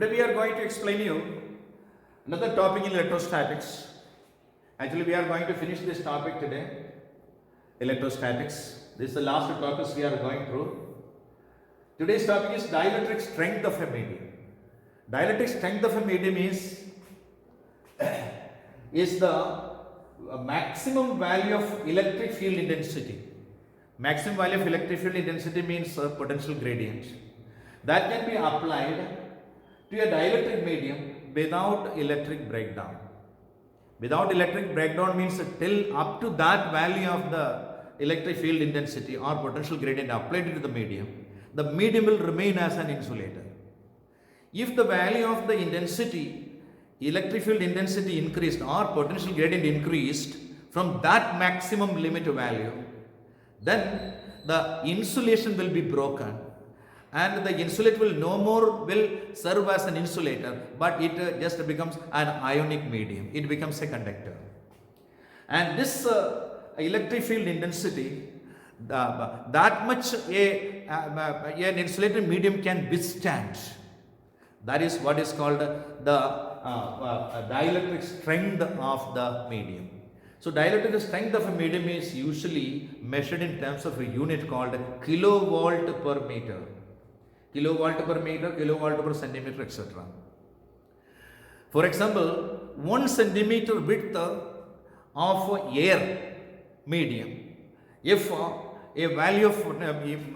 Today we are going to explain you another topic in electrostatics. Actually, we are going to finish this topic today, electrostatics. This is the last topics we are going through. Today's topic is dielectric strength of a medium. Dielectric strength of a medium is the maximum value of electric field intensity. Maximum value of electric field intensity means potential gradient that can be applied to a dielectric medium without electric breakdown. Without electric breakdown means till up to that value of the electric field intensity or potential gradient applied to the medium will remain as an insulator. If the value of the intensity, electric field intensity increased or potential gradient increased from that maximum limit value, then the insulation will be broken and the insulator will no more will serve as an insulator, but it just becomes an ionic medium. It becomes a conductor. And this electric field intensity, that much an insulated medium can withstand. That is what is called the dielectric strength of the medium. So dielectric strength of a medium is usually measured in terms of a unit called kilovolt per meter. Kilovolt per meter, kilovolt per centimeter, etc. For example, 1 centimeter width of air medium, if a value of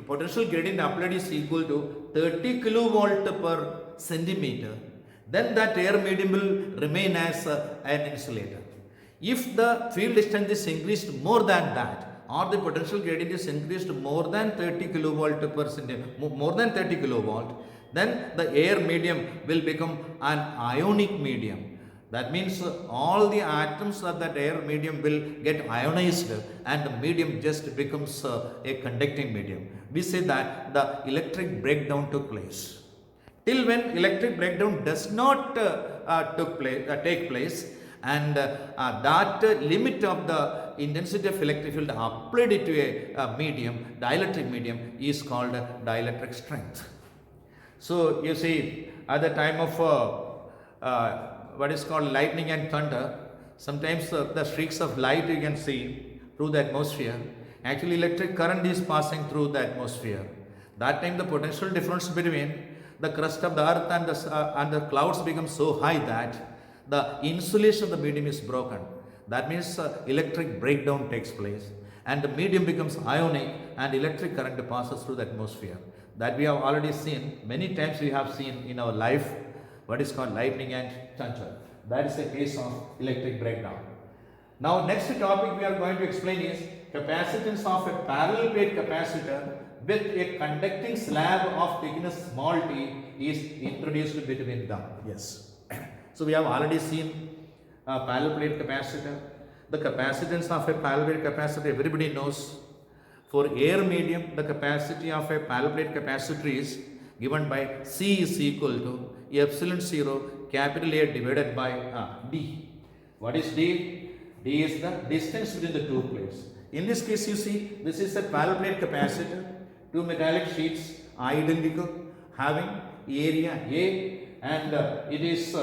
potential gradient applied is equal to 30 kilovolt per centimeter, then that air medium will remain as an insulator. If the field distance is increased more than that, or the potential gradient is increased more than 30 kilovolt per centimeter, more than 30 kilovolt, then the air medium will become an ionic medium. That means all the atoms of that air medium will get ionized and the medium just becomes a conducting medium. We say that the electric breakdown took place. Till when electric breakdown does not take place, and that limit of the intensity of electric field applied to a medium, dielectric medium, is called dielectric strength. So you see, at the time of what is called lightning and thunder, sometimes the streaks of light you can see through the atmosphere. Actually, electric current is passing through the atmosphere. That time the potential difference between the crust of the earth and the clouds becomes so high that the insulation of the medium is broken. That means electric breakdown takes place and the medium becomes ionic and electric current passes through the atmosphere. That we have already seen, many times we have seen in our life what is called lightning and thunder. That is a case of electric breakdown. Now next topic we are going to explain is capacitance of a parallel plate capacitor with a conducting slab of thickness small t is introduced between them. Yes. So we have already seen a parallel plate capacitor. The capacitance of a parallel plate capacitor everybody knows. For air medium, the capacity of a parallel plate capacitor is given by C is equal to epsilon 0 capital A divided by D. What is D? D is the distance between the two plates. In this case, you see, this is a parallel plate capacitor. Two metallic sheets identical, having area A, and it is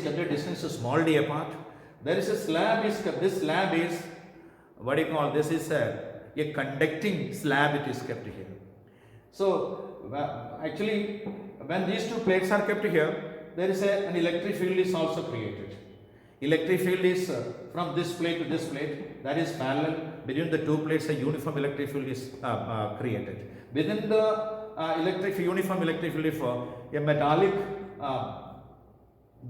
kept a distance small d apart. There is a slab. This slab is what you call, this is a conducting slab. It is kept here. So actually, when these two plates are kept here, there is an electric field is also created. Electric field is from this plate to this plate, that is parallel. Between the two plates, a uniform electric field is created. Within the uniform electric field, if a metallic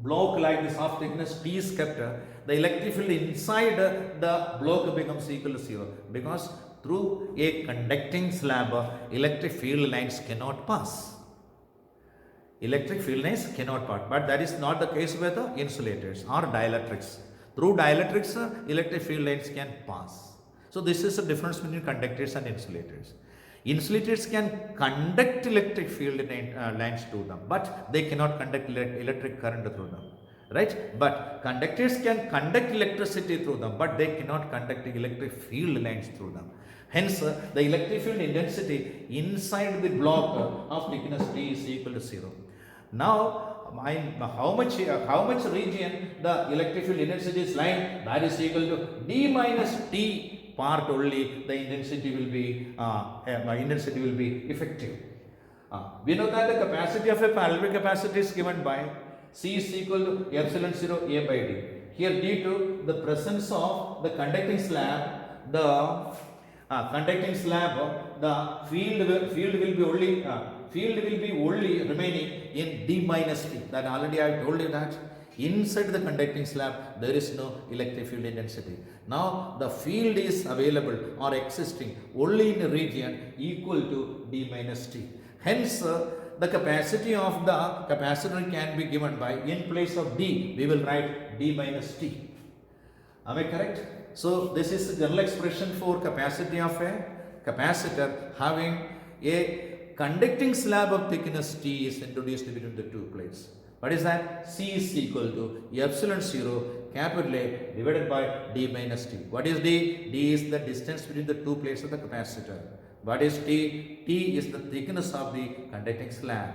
block like this of thickness T is kept, the electric field inside the block becomes equal to 0, because through a conducting slab, electric field lines cannot pass. Electric field lines cannot pass, but that is not the case with insulators or dielectrics. Through dielectrics, electric field lines can pass. So this is the difference between conductors and insulators. Insulators can conduct electric field lines to them, but they cannot conduct electric current through them. Right? But conductors can conduct electricity through them, but they cannot conduct electric field lines through them. Hence, the electric field intensity inside the block of thickness T is equal to 0. Now, how much region the electric field intensity is lying, that is equal to d minus t part only. The intensity will be effective. We know that the capacity of a parallel capacitor is given by C is equal to epsilon 0 A by D. Here, due to the presence of the conducting slab, the field will be only remaining in D minus T. That already I have told you that inside the conducting slab there is no electric field intensity. Now the field is available or existing only in a region equal to D minus T. Hence, the capacity of the capacitor can be given by, in place of D, we will write D minus T. Am I correct? So, this is the general expression for capacity of a capacitor having a conducting slab of thickness T is introduced between the two plates. What is that? C is equal to epsilon 0 capital A divided by D minus T. What is D? D is the distance between the two plates of the capacitor. What is T? T is the thickness of the conducting slab.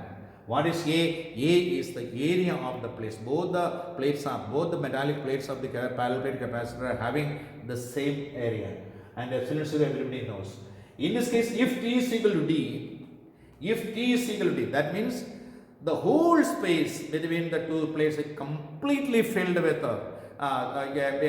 What is A? A is the area of the plates. Both the metallic plates of the parallel plate capacitor are having the same area. And epsilon 0 everybody knows. In this case, if T is equal to D, that means the whole space between the two plates is completely filled with a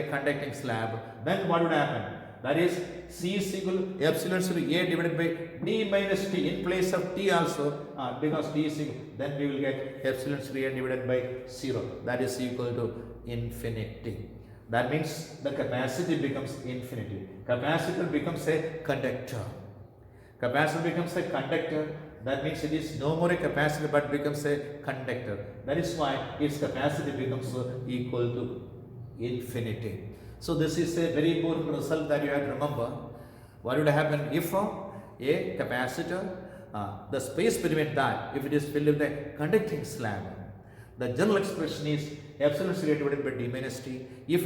conducting slab. Then what would happen? That is C is equal to epsilon 0 A divided by D minus T in place of T also, because T is equal, then we will get epsilon 0 A divided by 0, that is equal to infinity. That means the capacity becomes infinity. Capacitor becomes a conductor. That means it is no more a capacitor but becomes a conductor. That is why its capacity becomes equal to infinity. So this is a very important result that you have to remember. What would happen if a capacitor, the space between that, if it is filled with a conducting slab, the general expression is epsilon 0 divided by D minus T. If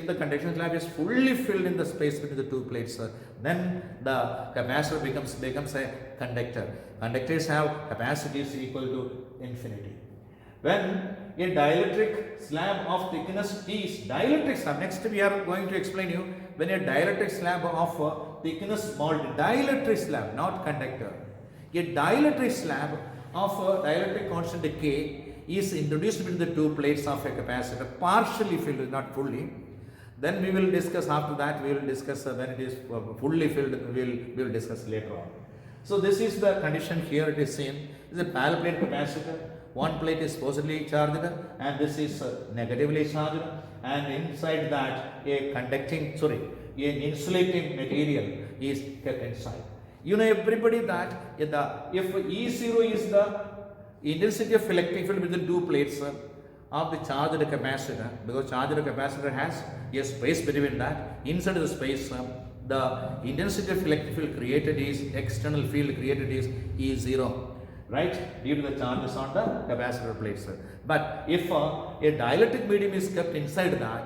the conduction slab is fully filled in the space between the two plates, then the capacitor becomes a conductor. Conductors have capacities equal to infinity. When a dielectric slab of thickness T is dielectric slab, next we are going to explain you, when a dielectric slab of thickness small, dielectric slab, not conductor, a dielectric slab of dielectric constant K is introduced between the two plates of a capacitor, partially filled, not fully. Then we will discuss after that, we will discuss when it is fully filled, we will discuss later on. So this is the condition here it is seen. This is a parallel plate capacitor. One plate is positively charged and this is negatively charged, and inside that an insulating material is kept inside. You know everybody that if E0 is the intensity of electric field within two plates of the charged capacitor, because charged capacitor has a space between that, inside the space the intensity of electric field created is, external field created is E0. Right, due to the charges on the capacitor plates. But if a dielectric medium is kept inside that,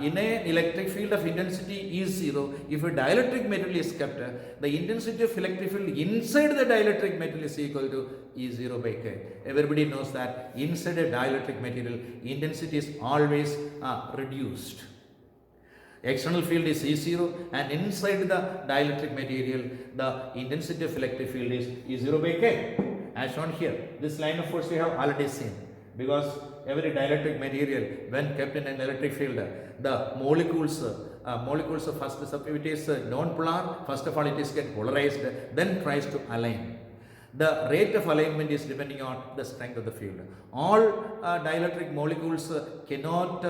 in an electric field of intensity E0, if a dielectric material is kept, the intensity of electric field inside the dielectric material is equal to E0 by K. Everybody knows that inside a dielectric material, intensity is always reduced. External field is E0 and inside the dielectric material, the intensity of electric field is E0 by K. As shown here, this line of force we have already seen, because every dielectric material when kept in an electric field, the molecules of first if it is non-polar, first of all it is get polarized, then tries to align. The rate of alignment is depending on the strength of the field. All dielectric molecules cannot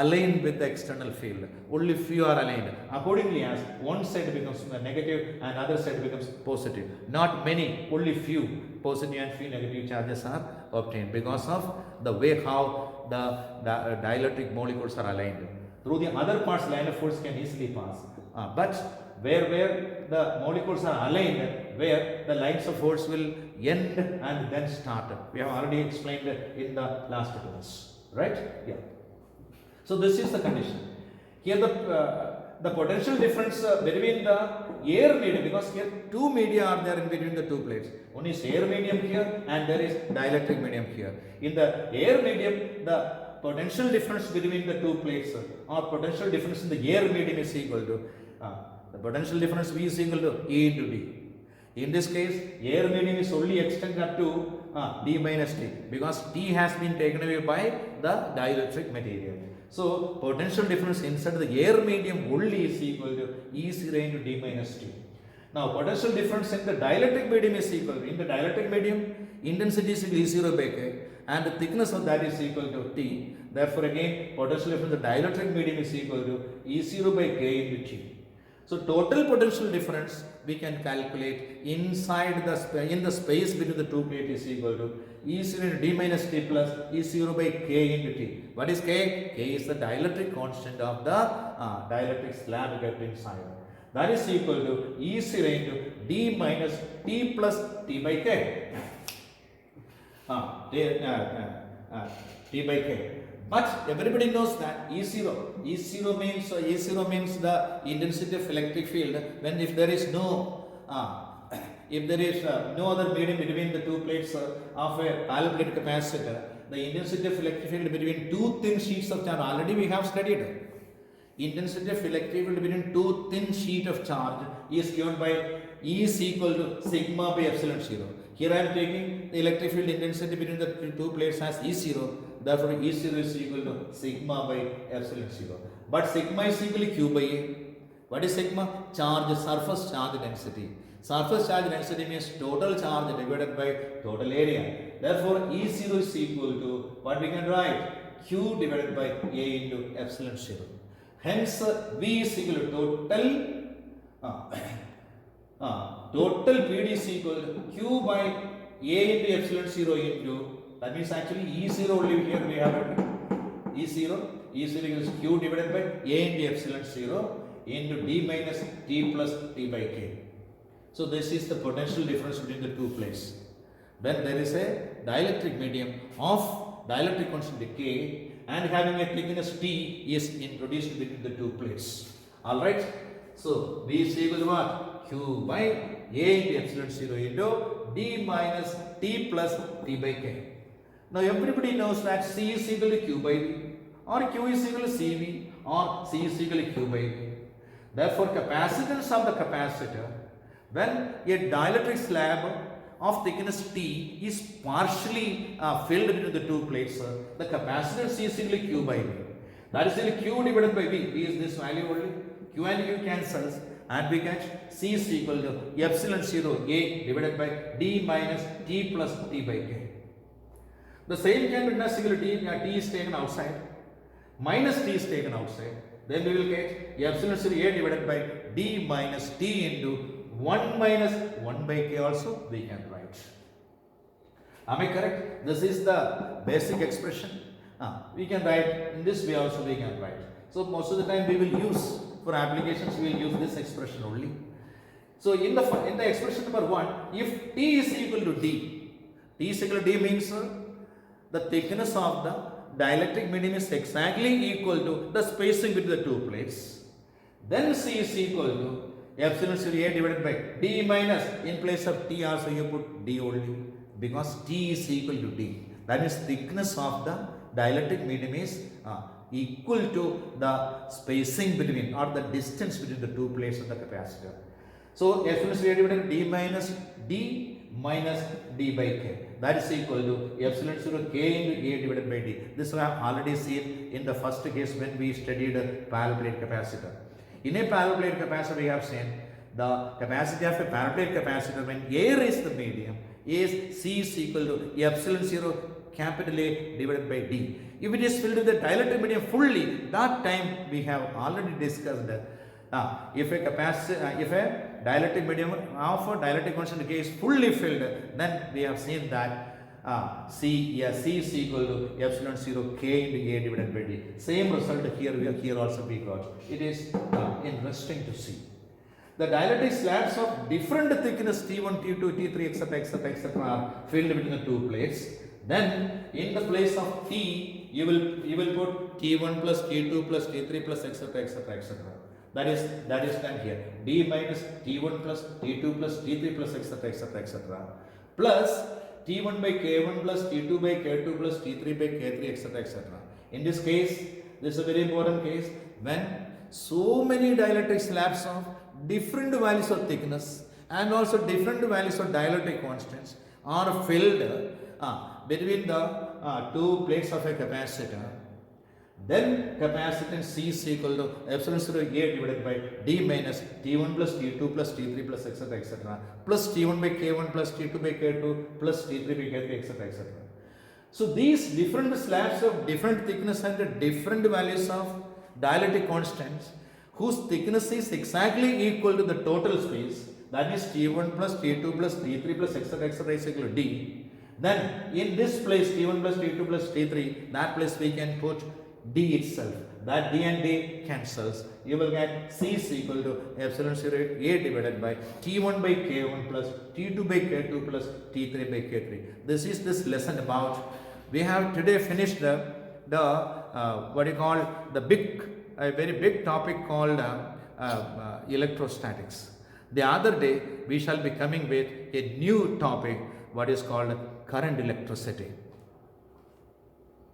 align with the external field. Only few are aligned. Accordingly, as one side becomes negative and other side becomes positive. Not many, only few positive and few negative charges are obtained because of the way how the dielectric molecules are aligned. Through the other parts, line of force can easily pass. But where the molecules are aligned, where the lines of force will end and then start. We have already explained in the last class, right? Yeah. So this is the condition. Here the potential difference between the air medium, because here two media are there in between the two plates. One is air medium here and there is dielectric medium here. In the air medium, the potential difference between the two plates or potential difference in the air medium is equal to the potential difference V is equal to E into D. In this case, air medium is only extended up to D minus T, because T has been taken away by the dielectric material. So potential difference inside the air medium only is equal to E0 into D minus T. Now potential difference in the dielectric medium is equal to, in the dielectric medium, intensity is equal to E0 by K and the thickness of that is equal to T. Therefore again potential difference in the dielectric medium is equal to E0 by K into T. So total potential difference we can calculate inside in the space between the two plates is equal to E0 into D minus T plus E0 by K into T. What is K? K is the dielectric constant of the dielectric slab kept inside. That is equal to E0 into D minus T plus T by K. T by K. But everybody knows that E0 means the intensity of electric field when if there is no other medium between the two plates of a parallel plate capacitor, the intensity of electric field between two thin sheets of charge, already we have studied. Intensity of electric field between two thin sheets of charge is given by E is equal to sigma by epsilon 0. Here I am taking the electric field intensity between the two plates as E0. Therefore, E0 is equal to sigma by epsilon 0. But sigma is equal to Q by A. What is sigma? Charge, surface charge density. Surface charge density means total charge divided by total area. Therefore, E0 is equal to what we can write? Q divided by A into epsilon 0. Hence, V is equal to total PD is equal to Q by A into epsilon 0 into, that means actually E0 only here we have it. E0 is Q divided by A into epsilon 0 into D minus T plus T by K. So this is the potential difference between the two plates. When there is a dielectric medium of dielectric constant K and having a thickness T is introduced between the two plates. Alright. So V is equal to what? Q by A into epsilon 0 into D minus T plus T by K. Now everybody knows that C is equal to Q by V, or Q is equal to CV, or C is equal to Q by V. Therefore, capacitance of the capacitor, when a dielectric slab of thickness T is partially filled between the two plates, the capacitance C is equal to Q by V. That is equal to Q divided by V. V is this value only. Q and Q cancels and we get C is equal to epsilon 0 A divided by D minus T plus T by K. The same can be done as equal to T is taken outside, minus T is taken outside. Then we will get epsilon 0 A divided by D minus T into 1 minus 1 by K also we can write. Am I correct? This is the basic expression. We can write in this way also we can write. So most of the time we will use, for applications we will use this expression only. So in the expression number 1, if T is equal to D, T is equal to D means the thickness of the dielectric medium is exactly equal to the spacing between the two plates. Then C is equal to epsilon 0 A divided by D minus, in place of T also you put D only, because T is equal to D. That means thickness of the dielectric medium is equal to the spacing between or the distance between the two plates of the capacitor. So epsilon 0 A divided by D minus D by K. That is equal to epsilon 0 K into A divided by D. This we have already seen in the first case when we studied a parallel plate capacitor. In a parallel plate capacitor we have seen the capacity of a parallel plate capacitor when air is the medium is C is equal to epsilon 0 capital A divided by D. If it is filled with the dielectric medium fully, that time we have already discussed if a dielectric medium of a dielectric constant K is fully filled, then we have seen that C is equal to epsilon 0 K into A divided by D. Same result here also we got. It is interesting to see. The dielectric slabs of different thickness T1, T2, T3, etc. are filled between the two plates. Then in the place of T, you will put T1 plus T2 plus T3 plus etc. that is done here. D minus T1 plus T2 plus T3 plus etc etc etc plus T1 by K1 plus T2 by K2 plus T3 by K3 etc etc. In this case, this is a very important case when so many dielectric slabs of different values of thickness and also different values of dielectric constants are filled between the two plates of a capacitor. Then capacitance C is equal to epsilon 0 A divided by D minus T1 plus T2 plus T3 plus etc etc plus T1 by K1 plus T2 by K2 plus T3 by K3 etc etc. So these different slabs of different thickness and different values of dielectric constants whose thickness is exactly equal to the total space, that is T1 plus T2 plus T3 plus etc etc is equal to D. Then in this place T1 plus T2 plus T3, that place we can put D itself. That D and D cancels. You will get C is equal to epsilon 0 A divided by T1 by K1 plus T2 by K2 plus T3 by K3. This is this lesson about. We have today finished the what you call the a very big topic called electrostatics. The other day we shall be coming with a new topic, what is called current electricity.